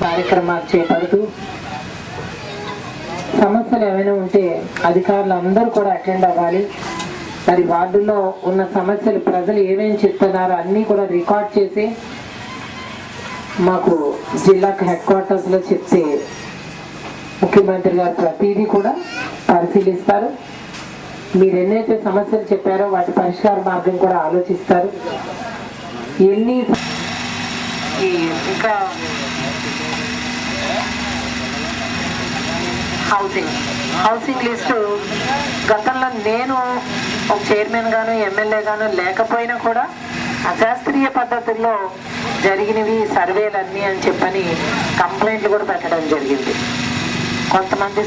కార్యక్రమాలు చేపడుతూ సమస్యలు ఏమైనా ఉంటే అధికారులు అందరూ కూడా అటెండ్ అవ్వాలి. మరి వార్డుల్లో ఉన్న సమస్యలు ప్రజలు ఏమేమి చెప్తున్నారో అన్నీ కూడా రికార్డ్ చేసి మాకు జిల్లాకు హెడ్ క్వార్టర్స్లో చెప్తే ముఖ్యమంత్రి గారు ప్రతిదీ కూడా పరిశీలిస్తారు. మీరు ఎన్నైతే సమస్యలు చెప్పారో వాటి పరిష్కార మార్గం కూడా ఆలోచిస్తారు. ఎన్ని ఇంకా హౌసింగ్ లిస్టు గతంలో నేను ఒక చైర్మన్ గాను ఎమ్మెల్యే గాను లేకపోయినా కూడా అశాస్త్రీయ పద్ధతుల్లో జరిగినవి సర్వేలన్నీ అని చెప్పని కంప్లైంట్లు కూడా పెట్టడం జరిగింది. కొంతమంది